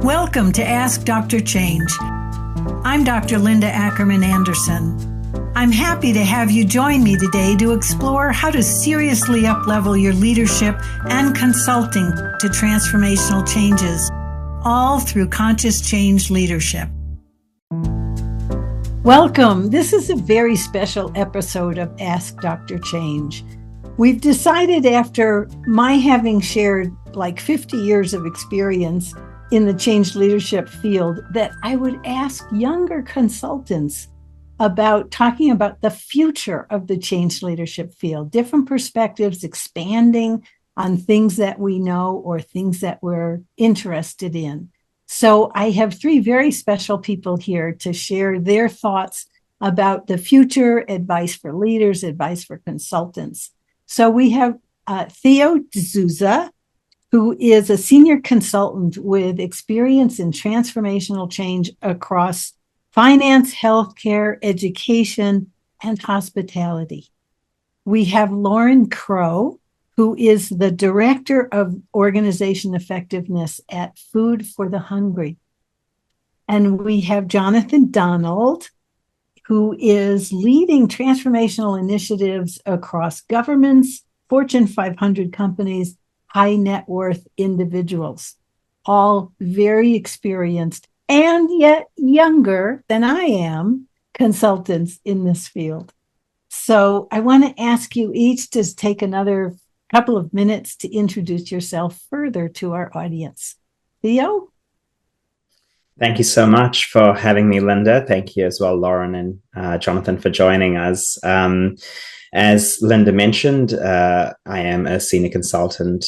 Welcome to Ask Dr. Change. I'm Dr. Linda Ackerman Anderson. I'm happy to have you join me today to explore how to seriously uplevel your leadership and consulting to transformational changes, all through conscious change leadership. Welcome. This is a very special episode of Ask Dr. Change. We've decided, after my having shared like 50 years of experience in the change leadership field, that I would ask younger consultants about talking about the future of the change leadership field, different perspectives, expanding on things that we know or things that we're interested in. So I have three very special people here to share their thoughts about the future, advice for leaders, advice for consultants. So we have Theo D'Souza, who is a senior consultant with experience in transformational change across finance, healthcare, education, and hospitality. We have Lauren Crow, who is the Director of Organization Effectiveness at Food for the Hungry. And we have Jonathan Donald, who is leading transformational initiatives across governments, Fortune 500 companies, high net worth individuals, all very experienced and yet younger than I am consultants in this field. So I want to ask you each to take another couple of minutes to introduce yourself further to our audience. Theo? Thank you so much for having me, Linda. Thank you as well, Lauren and Jonathan, for joining us. As Linda mentioned, I am a senior consultant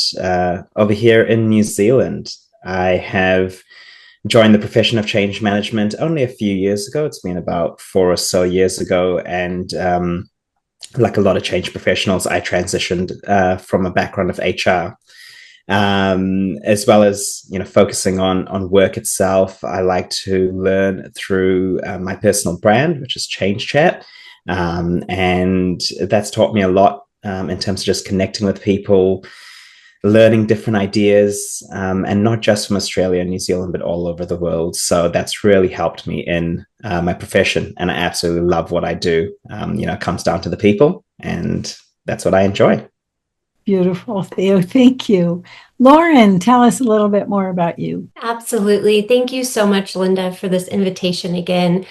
over here in New Zealand. I have joined the profession of change management only a few years ago. It's been about 4 or so years ago. And like a lot of change professionals, I transitioned from a background of HR. As well as, focusing on work itself. I like to learn through my personal brand, which is Change Chat. And that's taught me a lot in terms of just connecting with people, learning different ideas, and not just from Australia and New Zealand, but all over the world. So that's really helped me in my profession. And I absolutely love what I do. It comes down to the people, and that's what I enjoy. Beautiful, Theo. Thank you. Lauren, tell us a little bit more about you. Absolutely. Thank you so much, Linda, for this invitation again.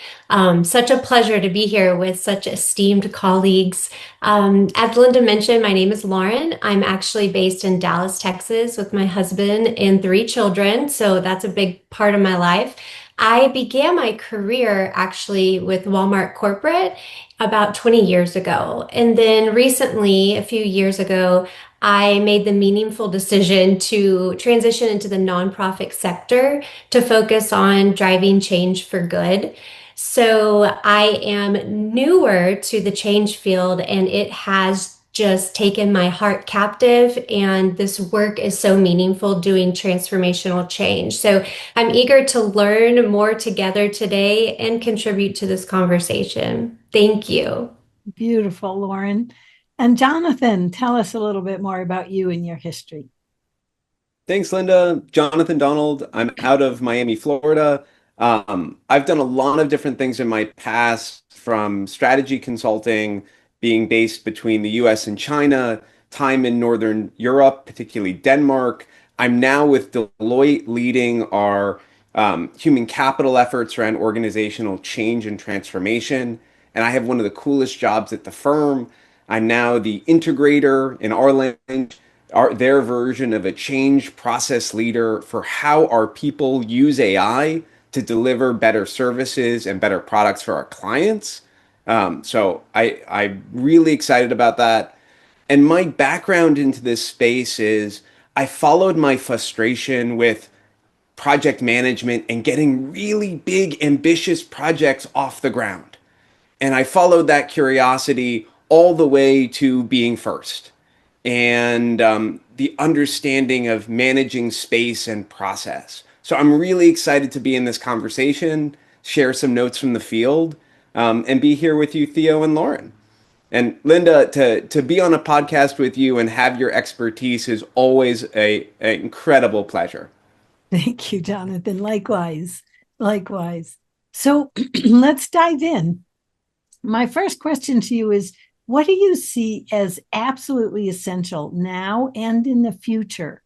Such a pleasure to be here with such esteemed colleagues. As Linda mentioned, my name is Lauren. I'm actually based in Dallas, Texas, with my husband and 3 children. So that's a big part of my life. I began my career actually with Walmart Corporate about 20 years ago. And then recently, a few years ago, I made the meaningful decision to transition into the nonprofit sector to focus on driving change for good. So I am newer to the change field, and it has just taken my heart captive, and this work is so meaningful doing transformational change. So I'm eager to learn more together today and contribute to this conversation. Thank you. Beautiful, Lauren. And Jonathan, tell us a little bit more about you and your history. Thanks, Linda. Jonathan Donald. I'm out of Miami, Florida. I've done a lot of different things in my past, from strategy consulting, being based between the US and China, time in Northern Europe, particularly Denmark. I'm now with Deloitte leading our human capital efforts around organizational change and transformation. And I have one of the coolest jobs at the firm. I'm now the integrator in our language, their version of a change process leader for how our people use AI to deliver better services and better products for our clients. So I'm really excited about that. And my background into this space is I followed my frustration with project management and getting really big, ambitious projects off the ground. And I followed that curiosity all the way to being first, and the understanding of managing space and process. So I'm really excited to be in this conversation, share some notes from the field, and be here with you, Theo and Lauren. And Linda, to be on a podcast with you and have your expertise is always an incredible pleasure. Thank you, Jonathan. Likewise. Likewise. So let's dive in. My first question to you is, what do you see as absolutely essential now and in the future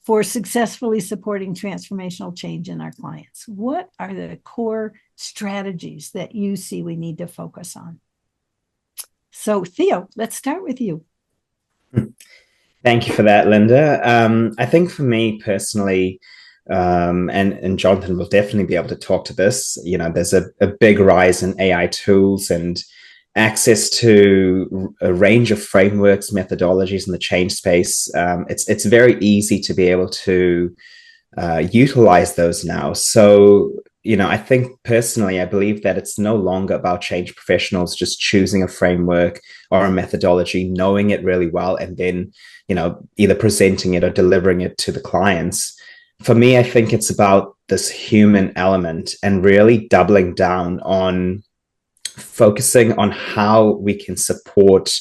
for successfully supporting transformational change in our clients? What are the core strategies that you see we need to focus on? So, Theo, let's start with you. Thank you for that, Linda. I think for me personally, and Jonathan will definitely be able to talk to this, there's a big rise in AI tools and access to a range of frameworks, methodologies in the change space. It's very easy to be able to utilize those now. So, I think personally, I believe that it's no longer about change professionals just choosing a framework or a methodology, knowing it really well, and then, either presenting it or delivering it to the clients. For me, I think it's about this human element and really doubling down on focusing on how we can support,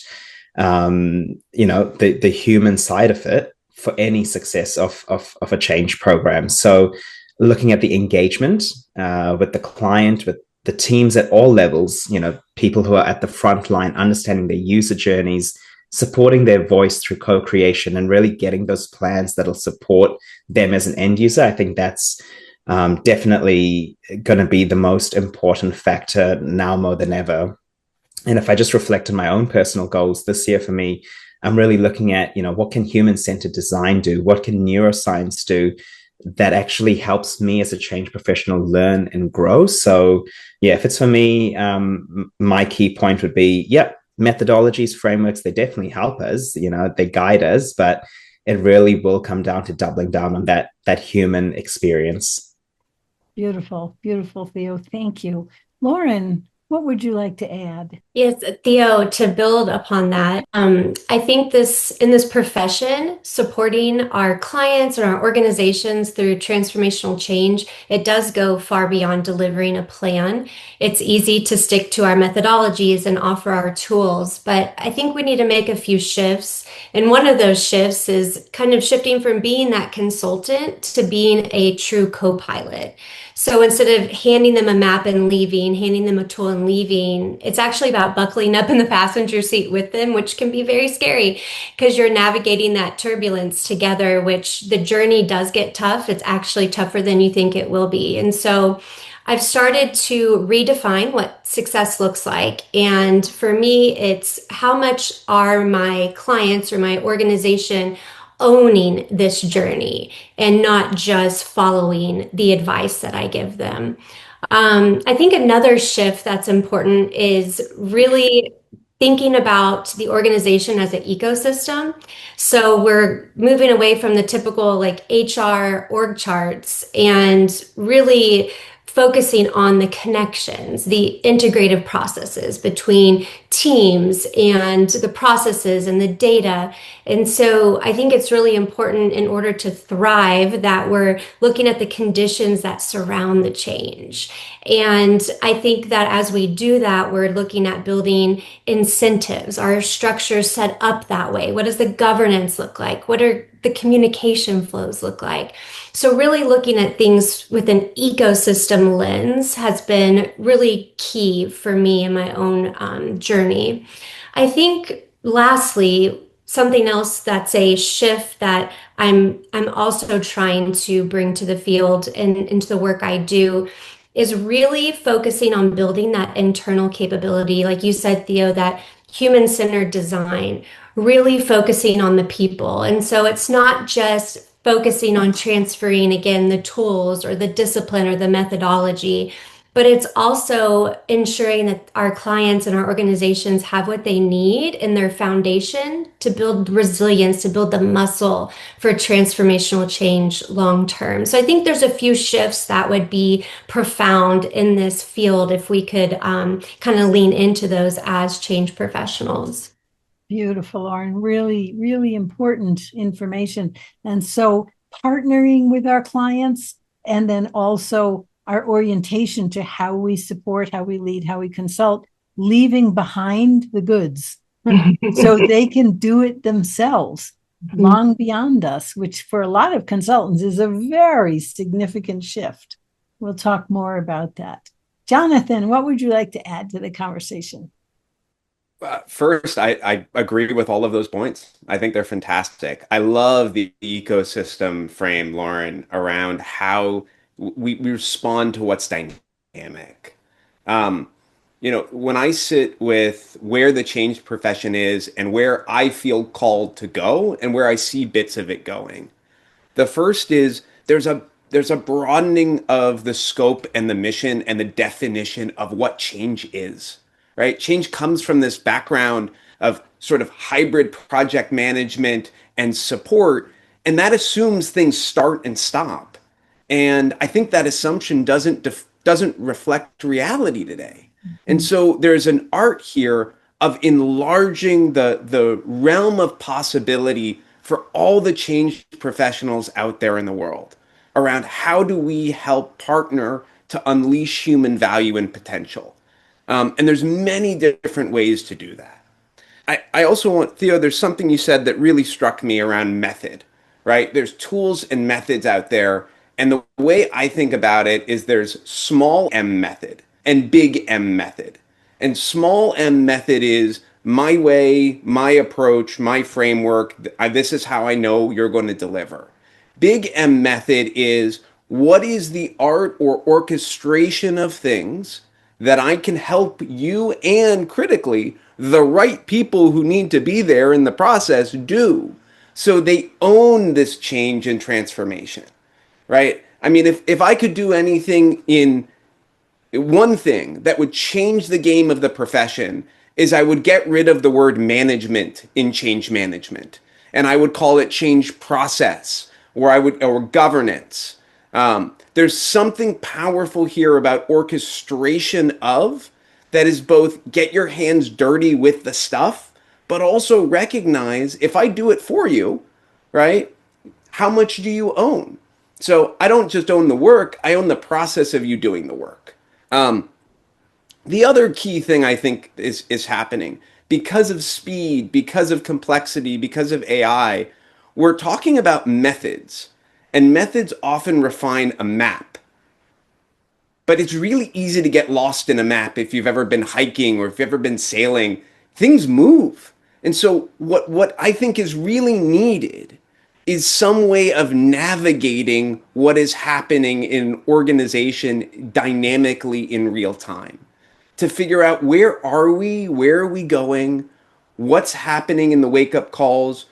the human side of it for any success of a change program. So looking at the engagement with the client, with the teams at all levels, people who are at the front line, understanding their user journeys, supporting their voice through co-creation, and really getting those plans that'll support them as an end user. I think that's definitely going to be the most important factor now more than ever. And if I just reflect on my own personal goals this year for me, I'm really looking at, what can human-centered design do? What can neuroscience do that actually helps me as a change professional learn and grow? So yeah, if it's for me, my key point would be, methodologies, frameworks, they definitely help us, they guide us, but it really will come down to doubling down on that human experience. Beautiful, beautiful, Theo. Thank you. Lauren, what would you like to add? Yes, Theo, to build upon that, I think in this profession, supporting our clients and our organizations through transformational change, it does go far beyond delivering a plan. It's easy to stick to our methodologies and offer our tools, but I think we need to make a few shifts. And one of those shifts is kind of shifting from being that consultant to being a true co-pilot. So instead of handing them a map and leaving, handing them a tool and leaving, it's actually about buckling up in the passenger seat with them, which can be very scary because you're navigating that turbulence together, which the journey does get tough. It's actually tougher than you think it will be. And so I've started to redefine what success looks like. And for me, it's how much are my clients or my organization owning this journey and not just following the advice that I give them. I think another shift that's important is really thinking about the organization as an ecosystem. So we're moving away from the typical like HR org charts and really focusing on the connections, the integrative processes between teams and the processes and the data. And so I think it's really important in order to thrive that we're looking at the conditions that surround the change. And I think that as we do that, we're looking at building incentives. Are structures set up that way? What does the governance look like? What are the communication flows look like? So really looking at things with an ecosystem lens has been really key for me in my own journey. I think lastly, something else that's a shift that I'm also trying to bring to the field and into the work I do is really focusing on building that internal capability. Like you said, Theo, that human-centered design, really focusing on the people. And so it's not just focusing on transferring, again, the tools or the discipline or the methodology, but it's also ensuring that our clients and our organizations have what they need in their foundation to build resilience, to build the muscle for transformational change long term. So I think there's a few shifts that would be profound in this field if we could kind of lean into those as change professionals. Beautiful, Lauren. Really, really important information. And so partnering with our clients and then also our orientation to how we support, how we lead, how we consult, leaving behind the goods so they can do it themselves. long beyond us, which for a lot of consultants is a very significant shift. We'll talk more about that. Jonathan, what would you like to add to the conversation? First, I agree with all of those points. I think they're fantastic. I love the ecosystem frame, Lauren, around how we respond to what's dynamic. Um, when I sit with where the change profession is and where I feel called to go and where I see bits of it going, the first is there's a broadening of the scope and the mission and the definition of what change is, right? Change comes from this background of sort of hybrid project management and support, and that assumes things start and stop. And I think that assumption doesn't reflect reality today. And so there's an art here of enlarging the realm of possibility for all the change professionals out there in the world around how do we help partner to unleash human value and potential. And there's many different ways to do that. I also want, Theo, there's something you said that really struck me around method, right? There's tools and methods out there. And the way I think about it is there's small M method and big M method. And small M method is my way, my approach, my framework. This is how I know you're going to deliver. Big M method is what is the art or orchestration of things that I can help you and critically the right people who need to be there in the process do so they own this change and transformation, right? I mean, if I could do anything in one thing that would change the game of the profession is I would get rid of the word management in change management, and I would call it change process, or governance. There's something powerful here about orchestration of that is both get your hands dirty with the stuff, but also recognize if I do it for you, right? How much do you own? So I don't just own the work, I own the process of you doing the work. The other key thing I think is happening because of speed, because of complexity, because of AI, we're talking about methods, and methods often refine a map. But it's really easy to get lost in a map if you've ever been hiking or if you've ever been sailing. Things move. And so what I think is really needed is some way of navigating what is happening in organization dynamically in real time to figure out where are we going, what's happening in the wake-up calls,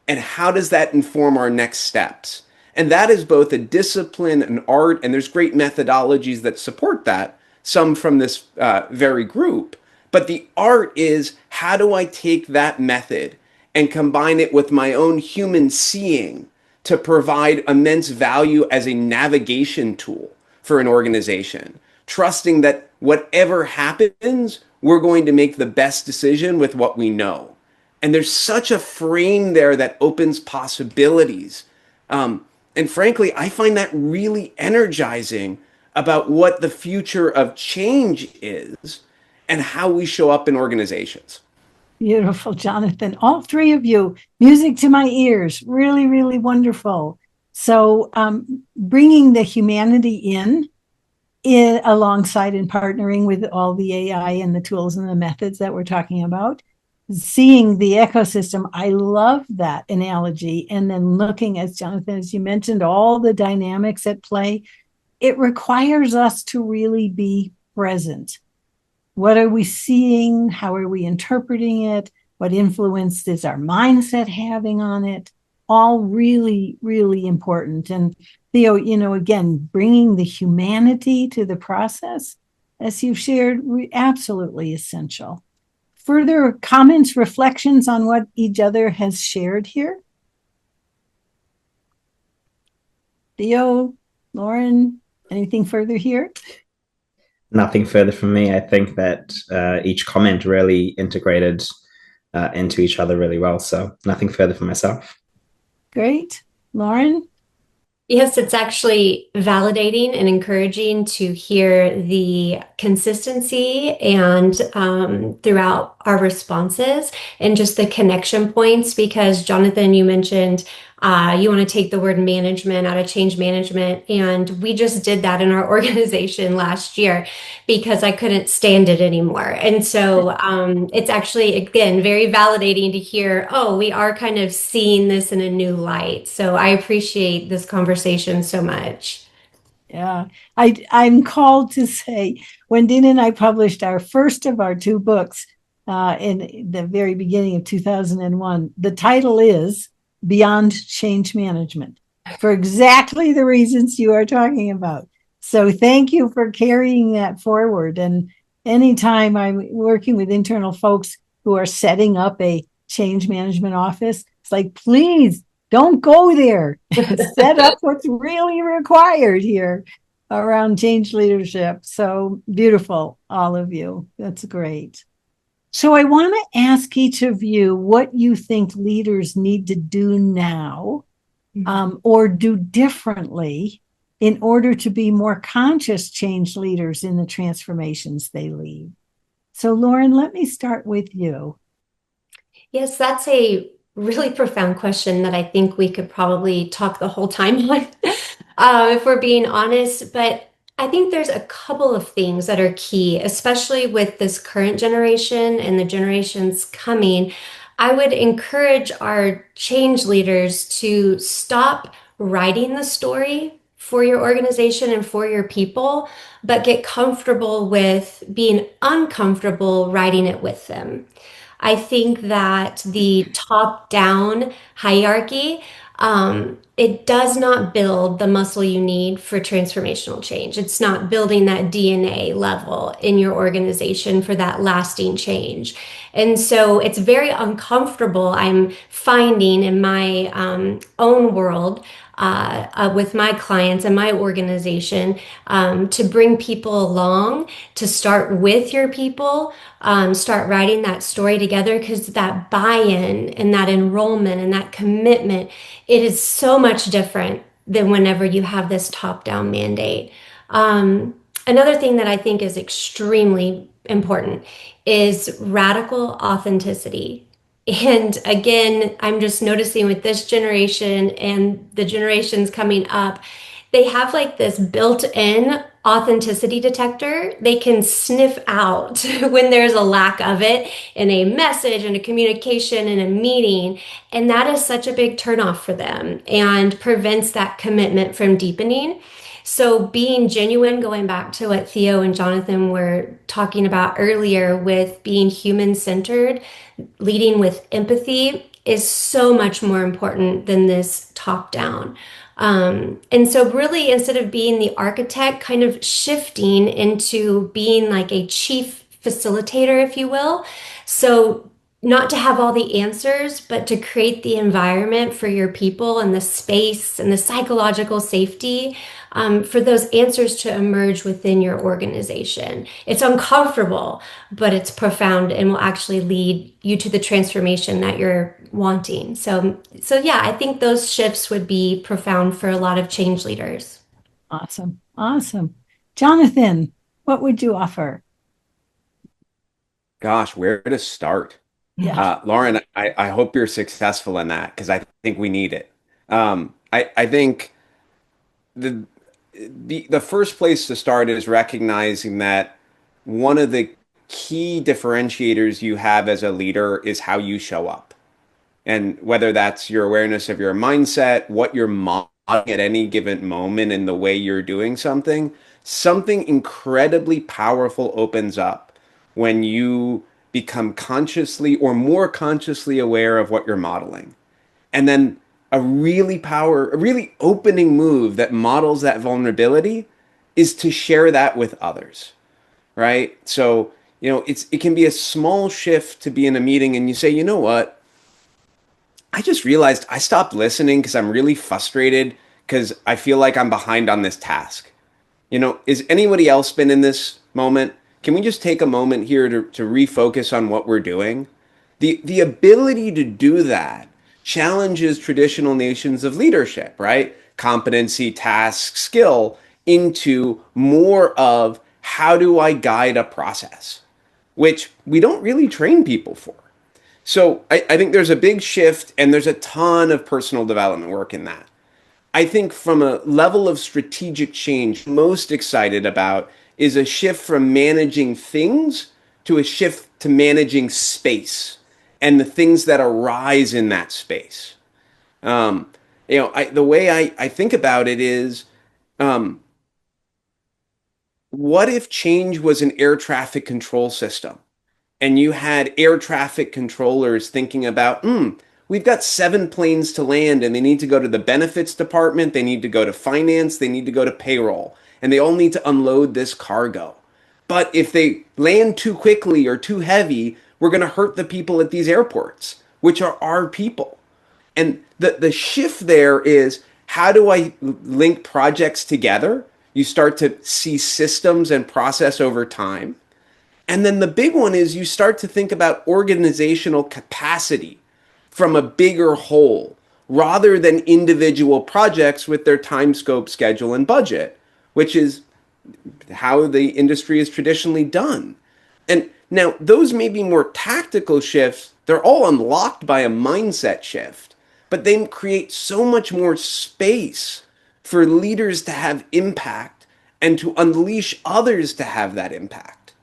and how does that inform our next steps. And that is both a discipline, an art, and there's great methodologies that support that, some from this very group. But the art is how do I take that method and combine it with my own human seeing to provide immense value as a navigation tool for an organization, trusting that whatever happens, we're going to make the best decision with what we know. And there's such a frame there that opens possibilities. And frankly, I find that really energizing about what the future of change is and how we show up in organizations. Beautiful, Jonathan. All three of you, music to my ears. Really, really wonderful. So bringing the humanity in alongside and partnering with all the AI and the tools and the methods that we're talking about, seeing the ecosystem. I love that analogy. And then looking, as Jonathan, as you mentioned, all the dynamics at play, it requires us to really be present. What are we seeing? How are we interpreting it? What influence is our mindset having on it? All really, really important. And Theo, again, bringing the humanity to the process, as you've shared, absolutely essential. Further comments, reflections on what each other has shared here? Theo, Lauren, anything further here? Nothing further from me. I think that each comment really integrated into each other really well. So nothing further from myself. Great. Lauren? Yes, it's actually validating and encouraging to hear the consistency and throughout our responses and just the connection points. Because, Jonathan, you mentioned you want to take the word management out of change management. And we just did that in our organization last year because I couldn't stand it anymore. And so it's actually, again, very validating to hear, oh, we are kind of seeing this in a new light. So I appreciate this conversation so much. Yeah, I'm called to say when Dean and I published our first of our two books in the very beginning of 2001, the title is Beyond Change Management for exactly the reasons you are talking about. So thank you for carrying that forward. And anytime I'm working with internal folks who are setting up a change management office, it's like, please don't go there. Set up what's really required here around change leadership. So beautiful, all of you. That's great. So I want to ask each of you what you think leaders need to do now or do differently in order to be more conscious change leaders in the transformations they lead. So Lauren, let me start with you. Yes, that's a really profound question that I think we could probably talk the whole time on, if we're being honest. But I think there's a couple of things that are key, especially with this current generation and the generations coming. I would encourage our change leaders to stop writing the story for your organization and for your people, but get comfortable with being uncomfortable writing it with them. I think that the top-down hierarchy, it does not build the muscle you need for transformational change. It's not building that DNA level in your organization for that lasting change. And so it's very uncomfortable, I'm finding in my own world, with my clients and my organization, to bring people along, to start with your people, start writing that story together, because that buy-in and that enrollment and that commitment, it is so much different than whenever you have this top-down mandate. Another thing that I think is extremely important is radical authenticity. And again, I'm just noticing with this generation and the generations coming up, they have like this built-in authenticity detector. They can sniff out when there's a lack of it in a message, in a communication, in a meeting. And that is such a big turnoff for them and prevents that commitment from deepening. So being genuine, going back to what Theo and Jonathan were talking about earlier with being human-centered, leading with empathy is so much more important than this top-down. And so really, instead of being the architect, kind of shifting into being like a chief facilitator, if you will. So not to have all the answers, but to create the environment for your people and the space and the psychological safety, for those answers to emerge within your organization. It's uncomfortable, but it's profound and will actually lead you to the transformation that you're wanting. So yeah, I think those shifts would be profound for a lot of change leaders. Awesome. Awesome. Jonathan, what would you offer? Gosh, where to start? Yeah. Lauren, I hope you're successful in that because I think we need it. I think the the first place to start is recognizing that one of the key differentiators you have as a leader is how you show up. And whether that's your awareness of your mindset, what you're modeling at any given moment in the way you're doing something, something incredibly powerful opens up when you become consciously or more consciously aware of what you're modeling. And then a really opening move that models that vulnerability is to share that with others, right? So, it can be a small shift to be in a meeting and you say, you know what? I just realized I stopped listening because I'm really frustrated because I feel like I'm behind on this task. Is anybody else been in this moment? Can we just take a moment here to refocus on what we're doing? The ability to do that challenges traditional nations of leadership, right? competency, task, skill into more of how do I guide a process, which we don't really train people for. So I think there's a big shift, and there's a ton of personal development work in that. I think from a level of strategic change, most excited about is a shift from managing things to a shift to managing space and the things that arise in that space. The way I think about it is, um, what if change was an air traffic control system? And you had air traffic controllers thinking about, we've got 7 planes to land, and they need to go to the benefits department, they need to go to finance, they need to go to payroll, and they all need to unload this cargo. But if they land too quickly or too heavy, we're going to hurt the people at these airports, which are our people. And the shift there is, how do I link projects together? You start to see systems and process over time. And then the big one is you start to think about organizational capacity from a bigger whole, rather than individual projects with their time scope, schedule, and budget, which is how the industry is traditionally done. And now those may be more tactical shifts. They're all unlocked by a mindset shift, but they create so much more space for leaders to have impact and to unleash others to have that impact.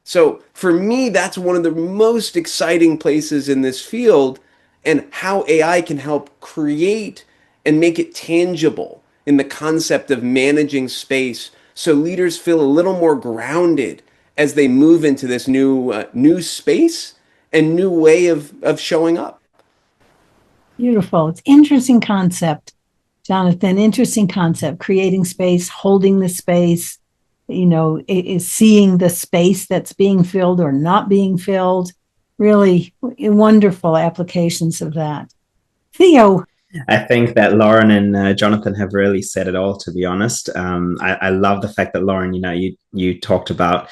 So for me, that's one of the most exciting places in this field, and how AI can help create and make it tangible in the concept of managing space, so leaders feel a little more grounded as they move into this new space and new way of showing up. Beautiful. It's interesting concept, Jonathan. Interesting concept. Creating space, holding the space, is seeing the space that's being filled or not being filled. Really wonderful applications of that. Theo. I think that Lauren and Jonathan have really said it all, to be honest. I love the fact that, Lauren, you talked about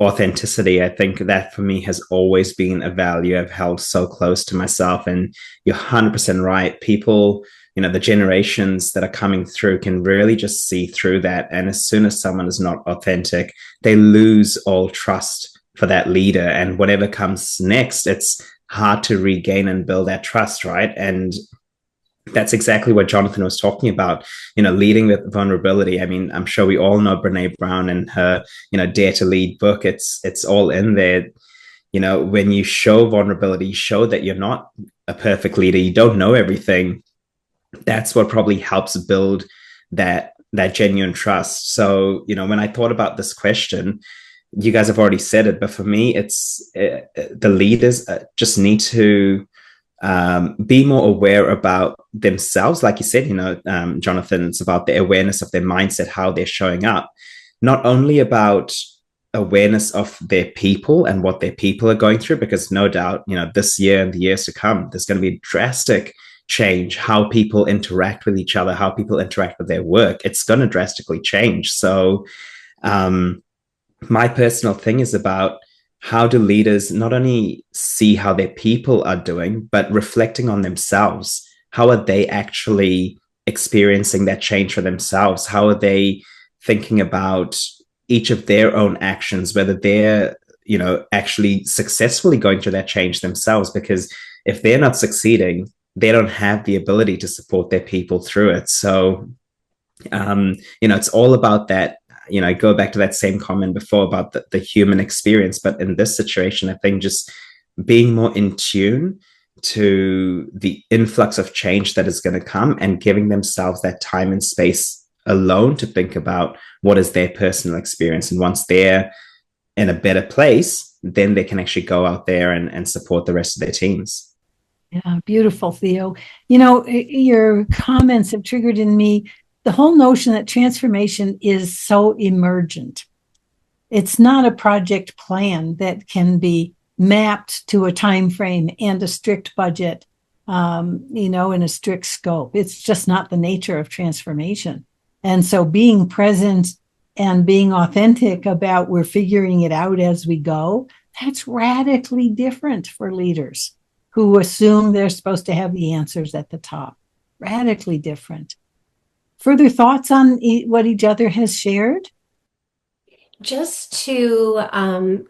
authenticity. I think that for me has always been a value I've held so close to myself. And you're 100% right. People, the generations that are coming through can really just see through that. And as soon as someone is not authentic, they lose all trust for that leader. And whatever comes next, it's hard to regain and build that trust, right? And that's exactly what Jonathan was talking about, leading with vulnerability. I mean, I'm sure we all know Brene Brown and her, Dare to Lead book. It's all in there. When you show vulnerability, you show that you're not a perfect leader. You don't know everything. That's what probably helps build that genuine trust. So, when I thought about this question, you guys have already said it, but for me, it's the leaders just need to be more aware about themselves. Like you said, Jonathan, it's about the awareness of their mindset, how they're showing up, not only about awareness of their people and what their people are going through, because no doubt, this year and the years to come, there's going to be drastic change, how people interact with each other, how people interact with their work. It's going to drastically change. So my personal thing is about, how do leaders not only see how their people are doing, but reflecting on themselves? How are they actually experiencing that change for themselves? How are they thinking about each of their own actions, whether they're, actually successfully going through that change themselves? Because if they're not succeeding, they don't have the ability to support their people through it. So, it's all about that. I go back to that same comment before about the human experience. But in this situation, I think just being more in tune to the influx of change that is going to come, and giving themselves that time and space alone to think about what is their personal experience. And once they're in a better place, then they can actually go out there and support the rest of their teams. Yeah, beautiful, Theo. Your comments have triggered in me the whole notion that transformation is so emergent. It's not a project plan that can be mapped to a time frame and a strict budget, in a strict scope. It's just not the nature of transformation. And so being present and being authentic about we're figuring it out as we go, that's radically different for leaders who assume they're supposed to have the answers at the top. Radically different. Further thoughts on what each other has shared? Just to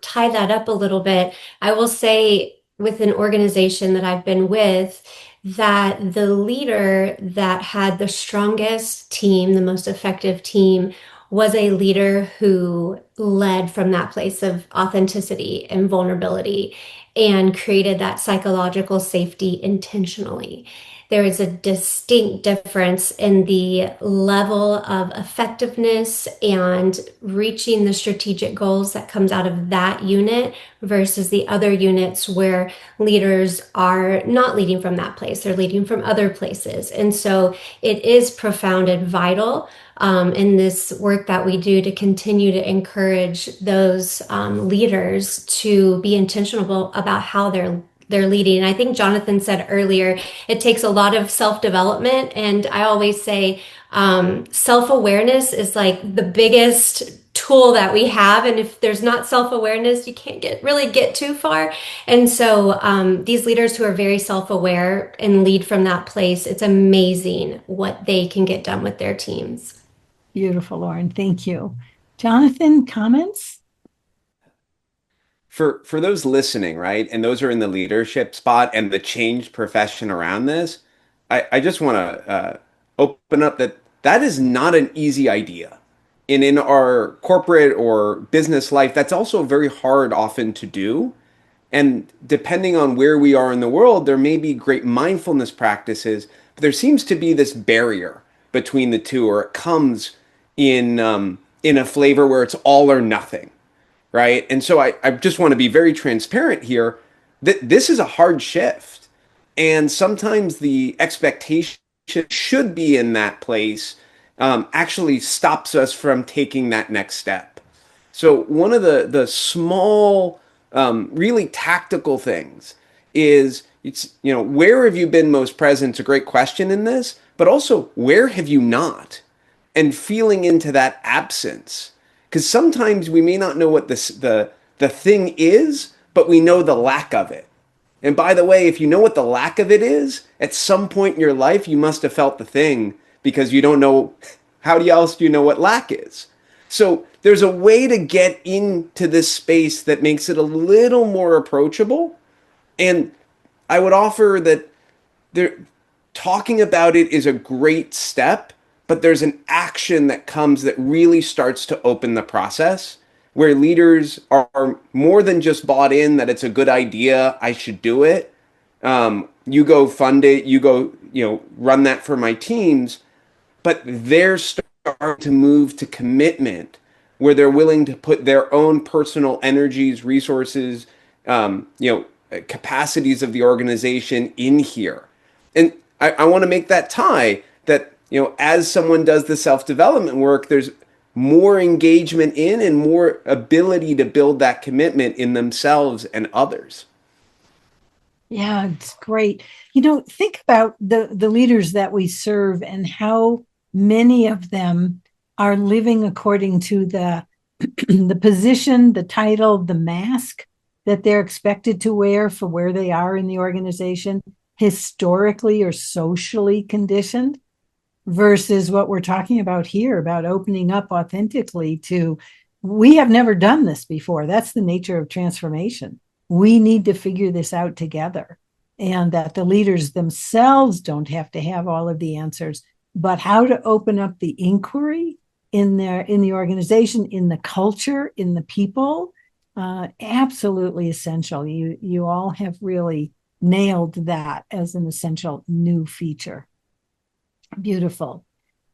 tie that up a little bit, I will say with an organization that I've been with, that the leader that had the strongest team, the most effective team, was a leader who led from that place of authenticity and vulnerability and created that psychological safety intentionally. There is a distinct difference in the level of effectiveness and reaching the strategic goals that comes out of that unit versus the other units where leaders are not leading from that place, they're leading from other places. And so it is profound and vital in this work that we do to continue to encourage those leaders to be intentional about how they're leading. And I think Jonathan said earlier, it takes a lot of self-development. And I always say self-awareness is like the biggest tool that we have. And if there's not self-awareness, you can't really get too far. And so these leaders who are very self-aware and lead from that place, it's amazing what they can get done with their teams. Beautiful, Lauren. Thank you. Jonathan, comments? For those listening, right, and those are in the leadership spot and the changed profession around this, I just want to open up that that is not an easy idea. And in our corporate or business life, that's also very hard often to do. And depending on where we are in the world, there may be great mindfulness practices, but there seems to be this barrier between the two, or it comes in a flavor where it's all or nothing, right? And so I just want to be very transparent here that this is a hard shift. And sometimes the expectation should be in that place actually stops us from taking that next step. So one of the small, really tactical things is it's, you know, where have you been most present? It's a great question in this, but also where have you not? And feeling into that absence. Because sometimes we may not know what the thing is, but we know the lack of it. And by the way, if you know what the lack of it is, at some point in your life, you must have felt the thing because you don't know else do you know what lack is? So there's a way to get into this space that makes it a little more approachable. And I would offer that there, talking about it is a great step, but there's an action that comes that really starts to open the process where leaders are more than just bought in that it's a good idea, I should do it. You go fund it, you go, run that for my teams, but they're starting to move to commitment where they're willing to put their own personal energies, resources, capacities of the organization in here. And I want to make that tie that, as someone does the self-development work, there's more engagement in and more ability to build that commitment in themselves and others. Yeah, it's great. Think about the leaders that we serve and how many of them are living according to the the position, the title, the mask that they're expected to wear for where they are in the organization, historically or socially conditioned, versus what we're talking about here about opening up authentically to, we have never done this before. That's the nature of transformation. We need to figure this out together, and that the leaders themselves don't have to have all of the answers, but how to open up the inquiry in the organization, in the culture, in the people, absolutely essential. You all have really nailed that as an essential new feature. Beautiful.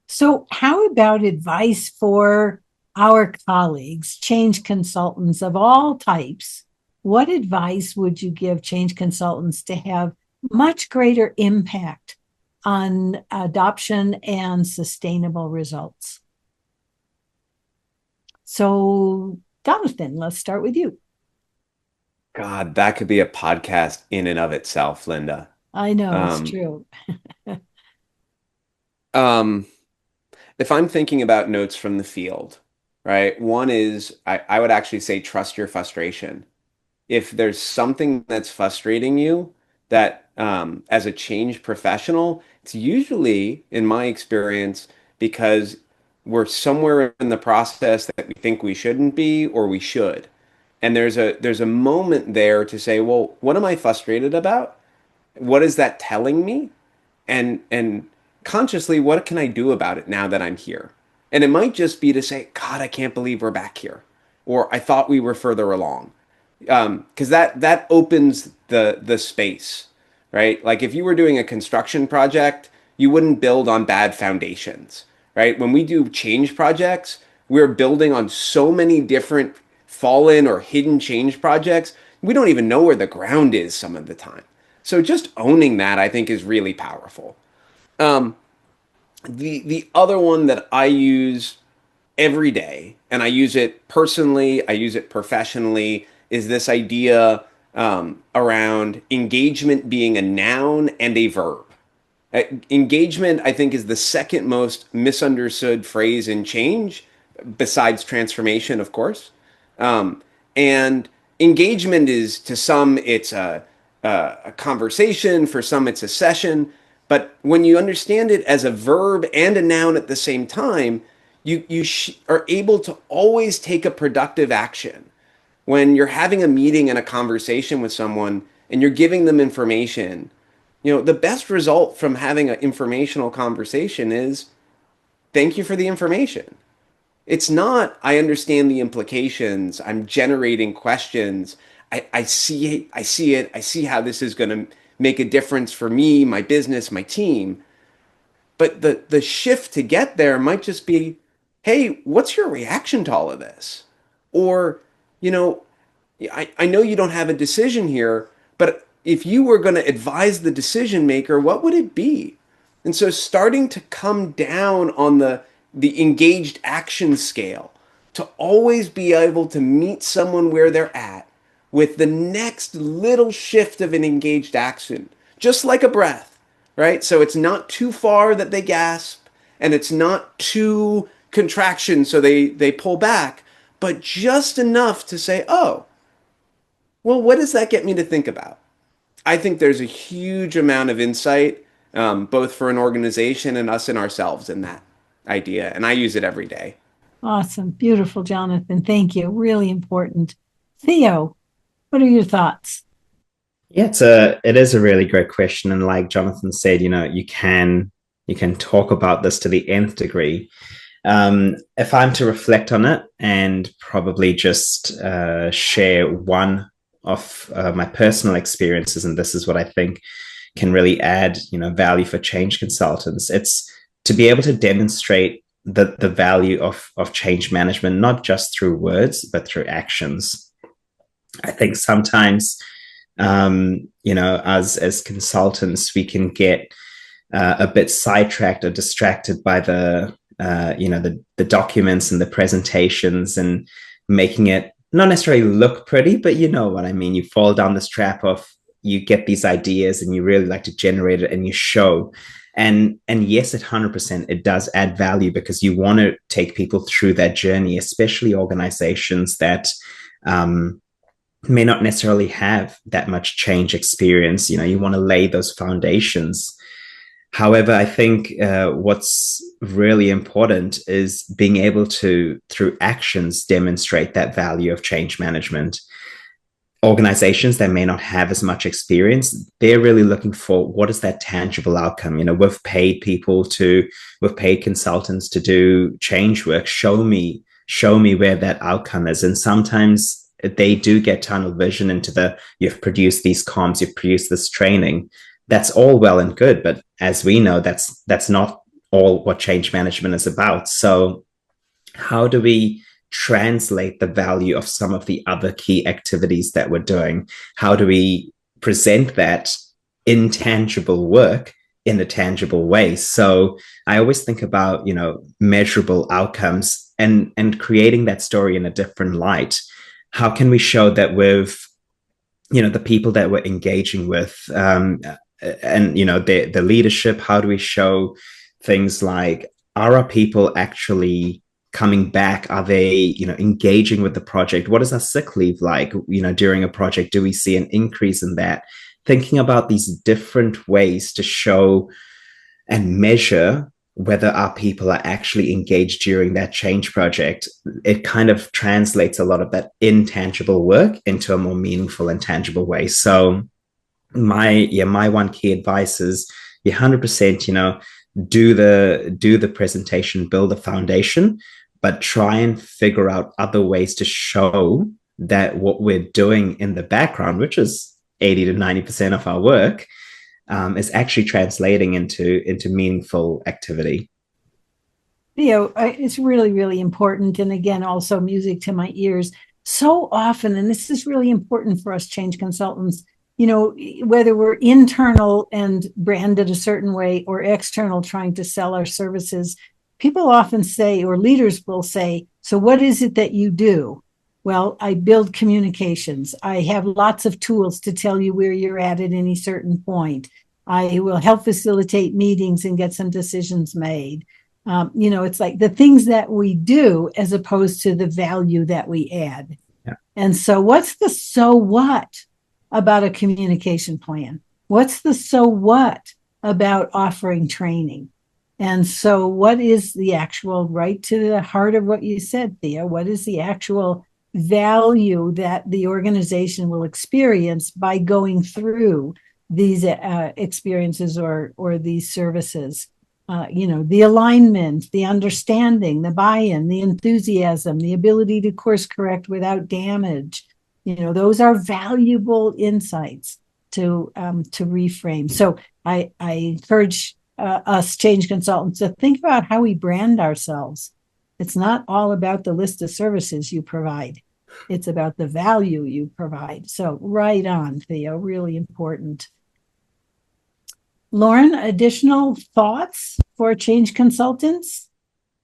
So how about advice for our colleagues, change consultants of all types? What advice would you give change consultants to have much greater impact on adoption and sustainable results? So, Jonathan, let's start with you. God, that could be a podcast in and of itself, Linda. I know, it's true. If I'm thinking about notes from the field, right? One is I would actually say trust your frustration. If there's something that's frustrating you, that as a change professional, it's usually, in my experience, because we're somewhere in the process that we think we shouldn't be or we should. And there's a moment there to say, well, what am I frustrated about? What is that telling me? And consciously, what can I do about it now that I'm here? And it might just be to say, God, I can't believe we're back here, or I thought we were further along, because that opens the space, right? Like if you were doing a construction project, you wouldn't build on bad foundations, right? When we do change projects, we're building on so many different fallen or hidden change projects. We don't even know where the ground is some of the time. So just owning that, I think, is really powerful. Um, the other one that I use every day, and I use it personally, I use it professionally, is this idea around engagement being a noun and a verb. Engagement, I think, is the second most misunderstood phrase in change, besides transformation, of course. And engagement is, to some, it's a conversation, for some, it's a session. But when you understand it as a verb and a noun at the same time, you are able to always take a productive action. When you're having a meeting and a conversation with someone and you're giving them information, the best result from having an informational conversation is thank you for the information. It's not, I understand the implications, I'm generating questions. I see it, I see how this is going to make a difference for me, my business, my team. But the shift to get there might just be, hey, what's your reaction to all of this? Or, I know you don't have a decision here, but if you were going to advise the decision maker, what would it be? And so starting to come down on the engaged action scale, to always be able to meet someone where they're at with the next little shift of an engaged action, just like a breath, right? So it's not too far that they gasp, and it's not too contraction so they pull back, but just enough to say, oh, well, what does that get me to think about? I think there's a huge amount of insight, both for an organization and us and ourselves in that idea. And I use it every day. Awesome. Beautiful, Jonathan. Thank you. Really important. Theo, what are your thoughts? Yeah, it is a really great question. And like Jonathan said, you can talk about this to the nth degree. If I'm to reflect on it and probably just share one of my personal experiences, and this is what I think can really add, value for change consultants. It's to be able to demonstrate the value of change management, not just through words, but through actions. I think sometimes, as consultants, we can get a bit sidetracked or distracted by the documents and the presentations and making it not necessarily look pretty, but you know what I mean. You fall down this trap of you get these ideas and you really like to generate it and you show. And yes, 100%, it does add value because you want to take people through that journey, especially organizations that may not necessarily have that much change experience. You want to lay those foundations. However, I think what's really important is being able to, through actions, demonstrate that value of change management. Organizations that may not have as much experience, they're really looking for what is that tangible outcome. We've paid consultants to do change work. Show me where that outcome is. And sometimes they do get tunnel vision into you've produced these comms, you've produced this training. That's all well and good, but as we know, that's not all what change management is about. So how do we translate the value of some of the other key activities that we're doing? How do we present that intangible work in a tangible way? So I always think about, measurable outcomes and creating that story in a different light. How can we show that with, the people that we're engaging with, and the leadership? How do we show things like, are our people actually coming back? Are they engaging with the project? What is our sick leave like during a project? Do we see an increase in that? Thinking about these different ways to show and measure whether our people are actually engaged during that change project, it kind of translates a lot of that intangible work into a more meaningful and tangible way. So my one key advice is 100%, do the presentation, build the foundation, but try and figure out other ways to show that what we're doing in the background, which is 80 to 90% of our work, is actually translating into meaningful activity. It's really, really important. And again, also music to my ears. So often, and this is really important for us change consultants, whether we're internal and branded a certain way or external trying to sell our services, people often say, or leaders will say, so what is it that you do? Well, I build communications. I have lots of tools to tell you where you're at any certain point. I will help facilitate meetings and get some decisions made. It's like the things that we do as opposed to the value that we add. Yeah. And so what's the so what about a communication plan? What's the so what about offering training? And so what is the actual, right to the heart of what you said, Thea, what is the actual value that the organization will experience by going through these experiences or these services? The alignment, the understanding, the buy-in, the enthusiasm, the ability to course correct without damage. Those are valuable insights to reframe. So I encourage us change consultants to think about how we brand ourselves. It's not all about the list of services you provide. It's about the value you provide. So right on, Theo, really important. Lauren, additional thoughts for change consultants?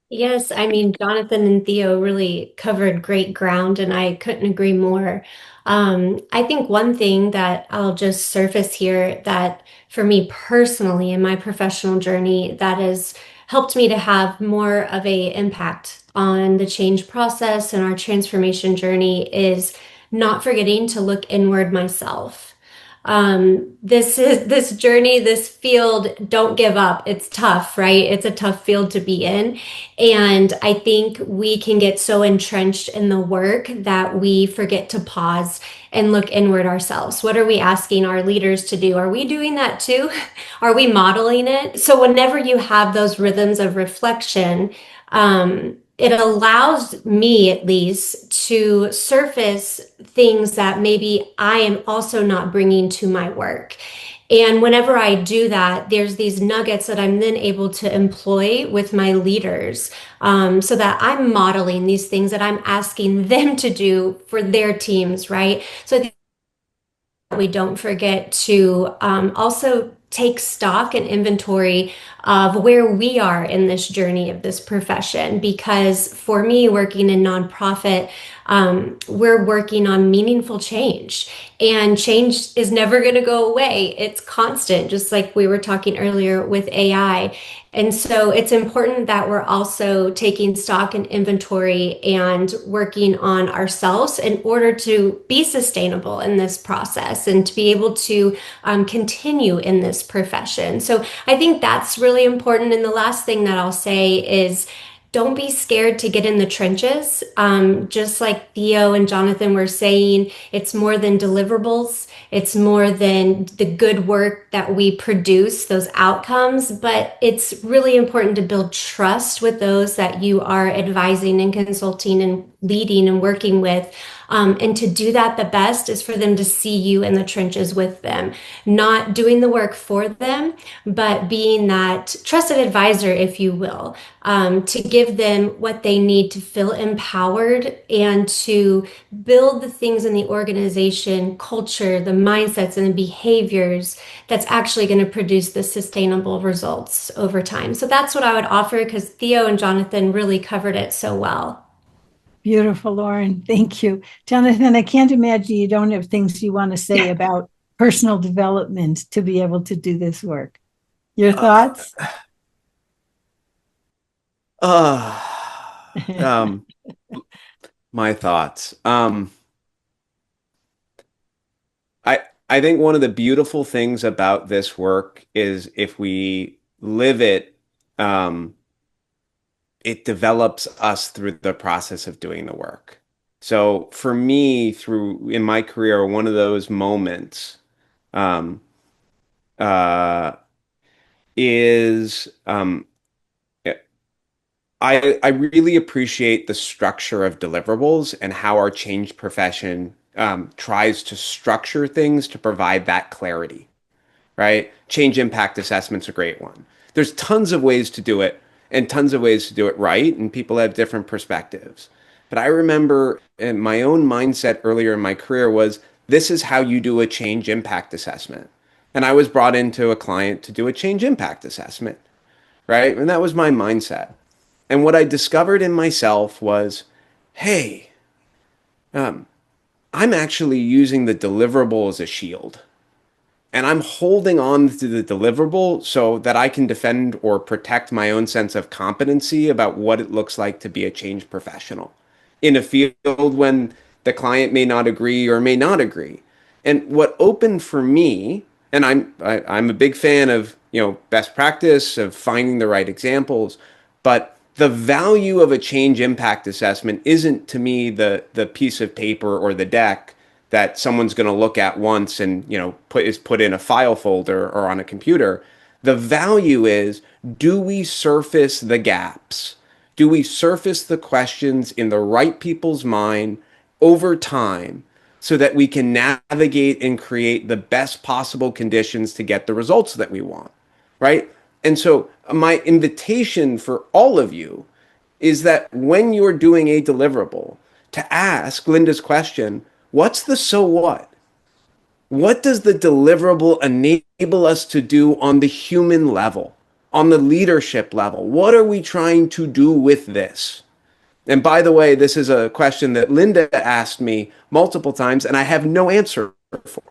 Yes, I mean, Jonathan and Theo really covered great ground, and I couldn't agree more. I think one thing that I'll just surface here that for me personally in my professional journey that has helped me to have more of a impact on the change process and our transformation journey is not forgetting to look inward myself. This journey, this field, don't give up. It's tough, right? It's a tough field to be in. And I think we can get so entrenched in the work that we forget to pause and look inward ourselves. What are we asking our leaders to do? Are we doing that too? Are we modeling it? So whenever you have those rhythms of reflection, it allows me at least to surface things that maybe I am also not bringing to my work. And whenever I do that, there's these nuggets that I'm then able to employ with my leaders, so that I'm modeling these things that I'm asking them to do for their teams, right? So we don't forget to also take stock and inventory of where we are in this journey of this profession. Because for me, working in nonprofit, we're working on meaningful change, and change is never going to go away. It's constant, just like we were talking earlier with AI. And so it's important that we're also taking stock and inventory and working on ourselves in order to be sustainable in this process and to be able to continue in this profession. So I think that's really important. And the last thing that I'll say is don't be scared to get in the trenches. Just like Theo and Jonathan were saying, it's more than deliverables. It's more than the good work that we produce, those outcomes, but it's really important to build trust with those that you are advising and consulting and leading and working with. And to do that, the best is for them to see you in the trenches with them, not doing the work for them, but being that trusted advisor, if you will, to give them what they need to feel empowered and to build the things in the organization, culture, the mindsets and the behaviors that's actually going to produce the sustainable results over time. So that's what I would offer, because Theo and Jonathan really covered it so well. Beautiful, Lauren. Thank you. Jonathan, I can't imagine you don't have things you want to say about personal development to be able to do this work. Your thoughts? My thoughts. I think one of the beautiful things about this work is if we live it it develops us through the process of doing the work. So for me, in my career, one of those moments um, uh, is I really appreciate the structure of deliverables and how our change profession tries to structure things to provide that clarity, right? Change impact assessment's a great one. There's tons of ways to do it and tons of ways to do it right, and people have different perspectives. But I remember my own mindset earlier in my career was this is how you do a change impact assessment. And I was brought into a client to do a change impact assessment, right? And that was my mindset. And what I discovered in myself was, hey, I'm actually using the deliverable as a shield. And I'm holding on to the deliverable so that I can defend or protect my own sense of competency about what it looks like to be a change professional in a field when the client may not agree or may not agree. And what opened for me, and I'm a big fan of, best practice, of finding the right examples, but the value of a change impact assessment isn't to me the piece of paper or the deck that someone's going to look at once and put in a file folder or on a computer. The value is, do we surface the gaps? Do we surface the questions in the right people's mind over time so that we can navigate and create the best possible conditions to get the results that we want, right? And so my invitation for all of you is that when you're doing a deliverable, to ask Linda's question, what's the so what? What does the deliverable enable us to do on the human level, on the leadership level? What are we trying to do with this? And by the way, this is a question that Linda asked me multiple times, and I have no answer for.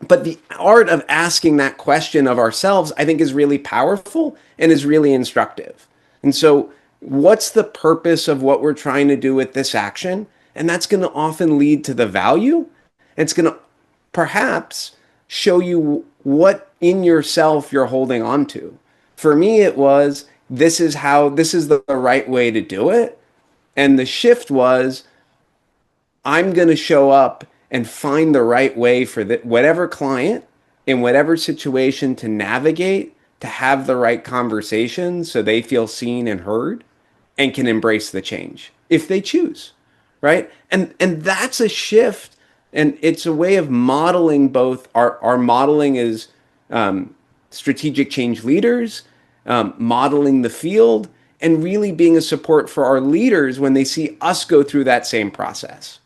But the art of asking that question of ourselves, I think, is really powerful and is really instructive. And so, what's the purpose of what we're trying to do with this action? And that's going to often lead to the value. It's going to perhaps show you what in yourself you're holding on to. For me, it was, this is the right way to do it. And the shift was, I'm going to show up and find the right way for whatever client in whatever situation to navigate, to have the right conversation so they feel seen and heard and can embrace the change if they choose, right? And that's a shift, and it's a way of modeling both our modeling as strategic change leaders, modeling the field, and really being a support for our leaders when they see us go through that same process.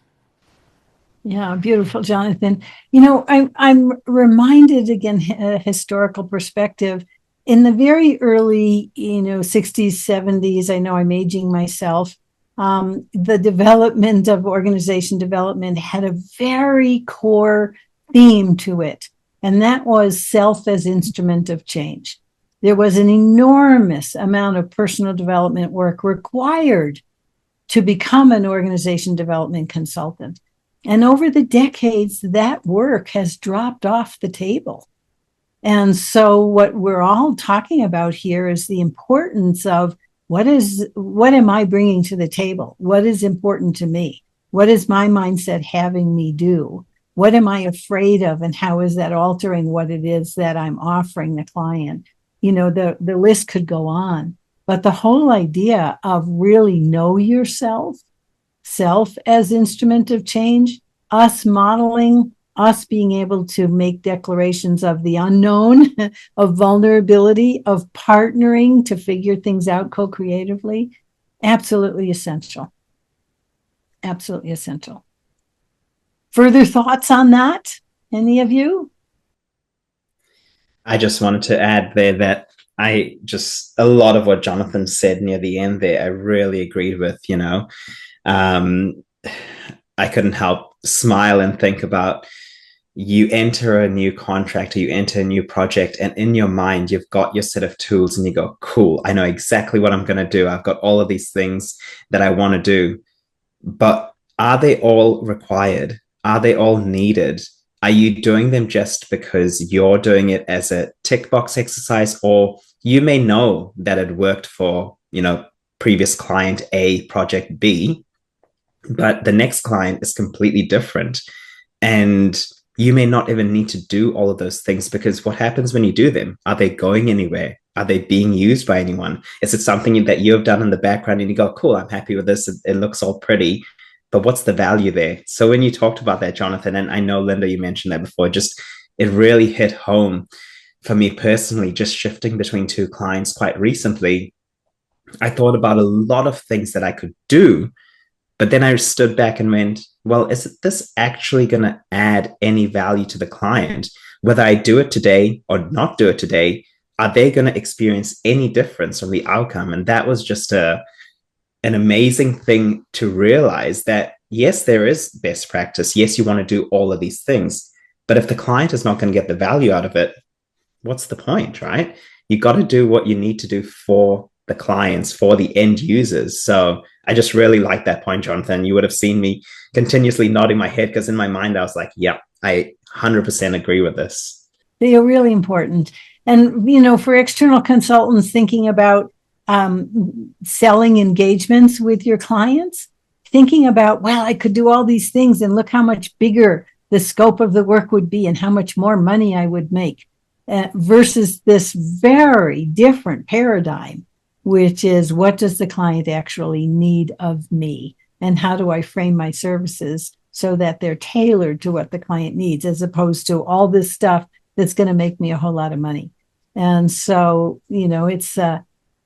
Yeah, beautiful, Jonathan. I'm reminded again, a historical perspective. In the very early, 60s, 70s, I know I'm aging myself, the development of organization development had a very core theme to it, and that was self as instrument of change. There was an enormous amount of personal development work required to become an organization development consultant. And over the decades, that work has dropped off the table. And so what we're all talking about here is the importance of what am I bringing to the table? What is important to me? What is my mindset having me do? What am I afraid of? And how is that altering what it is that I'm offering the client? The list could go on. But the whole idea of really know yourself, self as instrument of change, us modeling, us being able to make declarations of the unknown, of vulnerability, of partnering to figure things out co-creatively, absolutely essential. Absolutely essential. Further thoughts on that? Any of you? I just wanted to add there that a lot of what Jonathan said near the end there, I really agreed with. I couldn't help smile and think about, you enter a new contract or you enter a new project, and in your mind, you've got your set of tools and you go, cool, I know exactly what I'm going to do. I've got all of these things that I want to do. But are they all required? Are they all needed Are you doing them just because you're doing it as a tick box exercise, or you may know that it worked for, previous client A, project B, but the next client is completely different. And you may not even need to do all of those things, because what happens when you do them? Are they going anywhere? Are they being used by anyone? Is it something that you have done in the background and you go, cool, I'm happy with this. It looks all pretty, but what's the value there? So when you talked about that, Jonathan, and I know, Linda, you mentioned that before, just it really hit home for me personally, just shifting between two clients quite recently. I thought about a lot of things that I could do, but then I stood back and went, well, is this actually going to add any value to the client? Whether I do it today or not do it today, are they going to experience any difference from the outcome? And that was just an amazing thing to realize, that yes, there is best practice. Yes, you want to do all of these things, but if the client is not going to get the value out of it, what's the point, right? You got to do what you need to do for the clients, for the end users. So I just really like that point, Jonathan. You would have seen me continuously nodding my head, because in my mind I was like, yeah, I 100% agree with this. They are really important. And, for external consultants thinking about selling engagements with your clients, thinking about, well, I could do all these things and look how much bigger the scope of the work would be and how much more money I would make, versus this very different paradigm, which is, what does the client actually need of me? And how do I frame my services so that they're tailored to what the client needs, as opposed to all this stuff that's going to make me a whole lot of money. And so, it's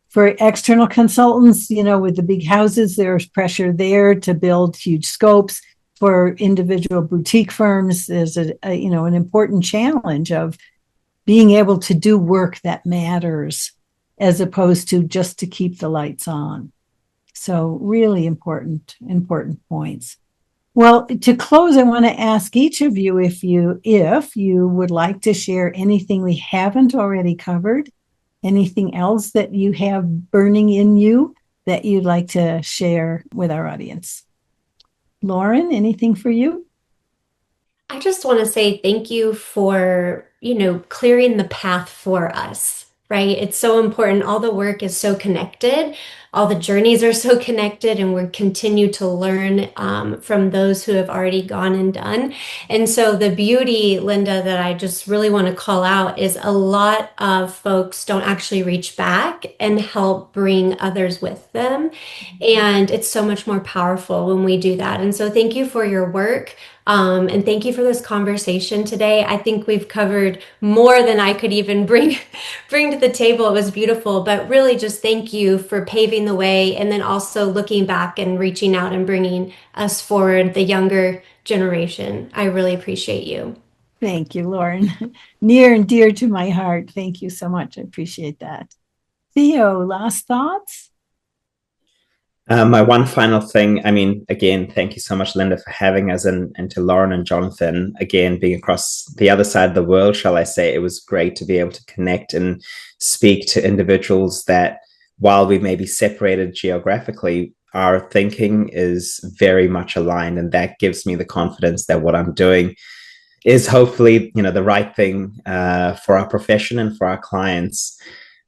for external consultants, with the big houses, there's pressure there to build huge scopes. For individual boutique firms, there's an important challenge of being able to do work that matters, as opposed to just to keep the lights on. So really important points. Well, to close, I want to ask each of you if you would like to share anything we haven't already covered, anything else that you have burning in you that you'd like to share with our audience. Lauren, anything for you? I just want to say thank you for, clearing the path for us, right? It's so important. All the work is so connected. All the journeys are so connected, and we continue to learn from those who have already gone and done. And so the beauty, Linda, that I just really want to call out is a lot of folks don't actually reach back and help bring others with them. And it's so much more powerful when we do that. And so thank you for your work. And thank you for this conversation today. I think we've covered more than I could even bring to the table. It was beautiful, but really just thank you for paving the way, and then also looking back and reaching out and bringing us forward, the younger generation. I really appreciate you. Thank you, Lauren. Near and dear to my heart. Thank you so much. I appreciate that. Theo, last thoughts? My one final thing, again, thank you so much, Linda, for having us, and to Lauren and Jonathan, again, being across the other side of the world, shall I say. It was great to be able to connect and speak to individuals that, while we may be separated geographically, our thinking is very much aligned. And that gives me the confidence that what I'm doing is hopefully, the right thing for our profession and for our clients.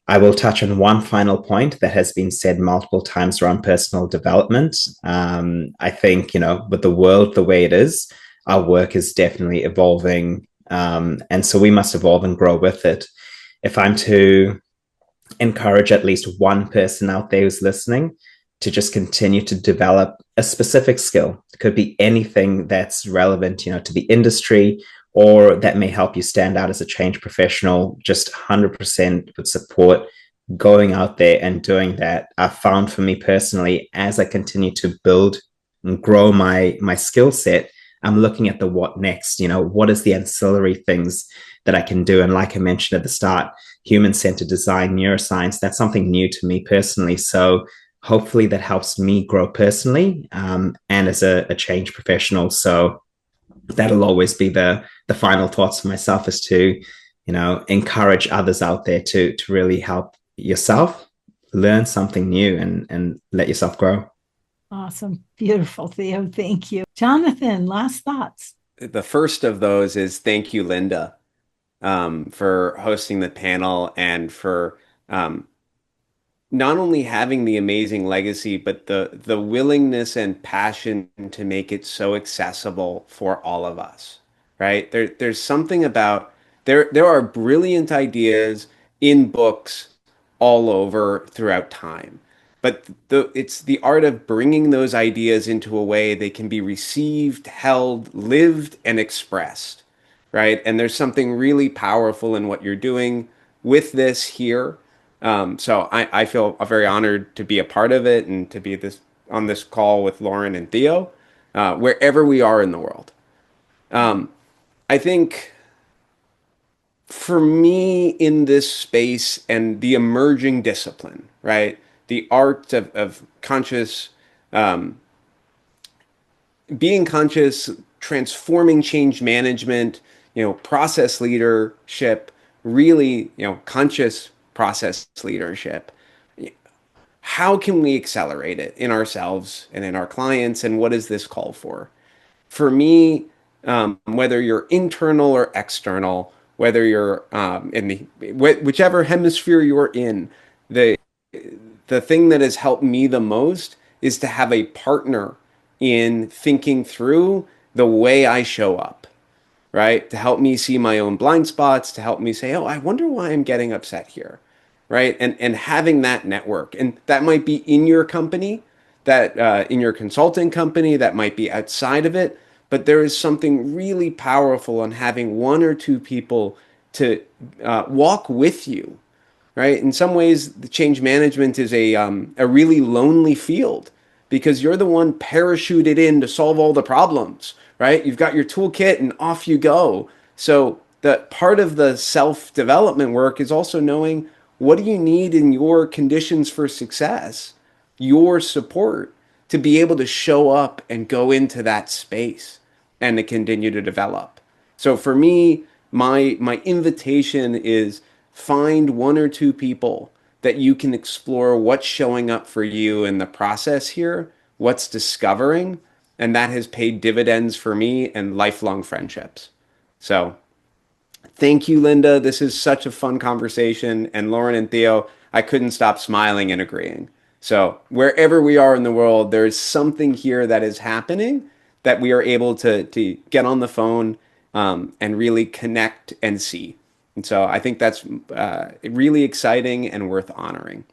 I will touch on one final point that has been said multiple times around personal development. I think, with the world the way it is, our work is definitely evolving. And so we must evolve and grow with it. If I'm to encourage at least one person out there who's listening to just continue to develop a specific skill, it could be anything that's relevant, to the industry, or that may help you stand out as a change professional, just 100% would support going out there and doing that. I've found for me personally, as I continue to build and grow my skill set, I'm looking at the what next, what is the ancillary things that I can do? And like I mentioned at the start, human-centered design, neuroscience, that's something new to me personally. So hopefully that helps me grow personally and as a change professional. So that'll always be the final thoughts for myself, is to, encourage others out there to really help yourself learn something new and let yourself grow. Awesome. Beautiful, Theo. Thank you. Jonathan, last thoughts. the first of those is thank you, Linda, for hosting the panel and for not only having the amazing legacy, but the willingness and passion to make it so accessible for all of us, right? There's something about there are brilliant ideas in books all over throughout time. But it's the art of bringing those ideas into a way they can be received, held, lived, and expressed, right? And there's something really powerful in what you're doing with this here. So I feel very honored to be a part of it and to be on this call with Lauren and Theo, wherever we are in the world. I think for me in this space and the emerging discipline, right? The art of conscious, being conscious, transforming change management, process leadership, really, conscious process leadership. How can we accelerate it in ourselves and in our clients? And what does this call for? For me, whether you're internal or external, whether you're in whichever hemisphere you're in, the thing that has helped me the most is to have a partner in thinking through the way I show up, right? To help me see my own blind spots, to help me say, oh, I wonder why I'm getting upset here, right? And having that network, and that might be in your company, that in your consulting company, that might be outside of it, but there is something really powerful in having one or two people to walk with you, right? In some ways, the change management is a really lonely field because you're the one parachuted in to solve all the problems, right? You've got your toolkit and off you go. So the part of the self-development work is also knowing what do you need in your conditions for success, your support to be able to show up and go into that space and to continue to develop. So for me, my invitation is find one or two people that you can explore what's showing up for you in the process here, what's discovering, and that has paid dividends for me and lifelong friendships. So thank you, Linda. This is such a fun conversation. And Lauren and Theo, I couldn't stop smiling and agreeing. So wherever we are in the world, there's something here that is happening that we are able to get on the phone and really connect and see. And so I think that's really exciting and worth honoring.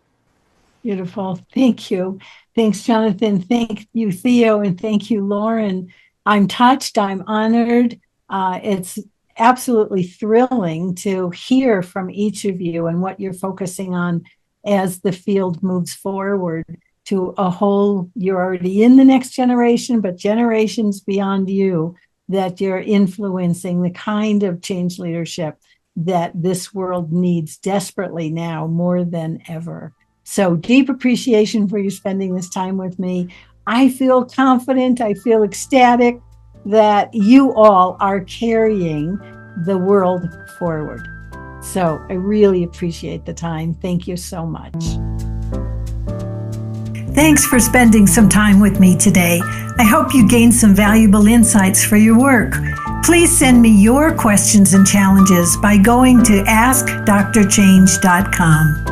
Beautiful. Thank you. Thanks, Jonathan. Thank you, Theo, and thank you, Lauren. I'm touched. I'm honored. It's absolutely thrilling to hear from each of you and what you're focusing on as the field moves forward to a whole, you're already in the next generation, but generations beyond you, that you're influencing the kind of change leadership that this world needs desperately now more than ever. So deep appreciation for you spending this time with me. I feel confident, I feel ecstatic that you all are carrying the world forward. So I really appreciate the time. Thank you so much. Thanks for spending some time with me today. I hope you gained some valuable insights for your work. Please send me your questions and challenges by going to askdrchange.com.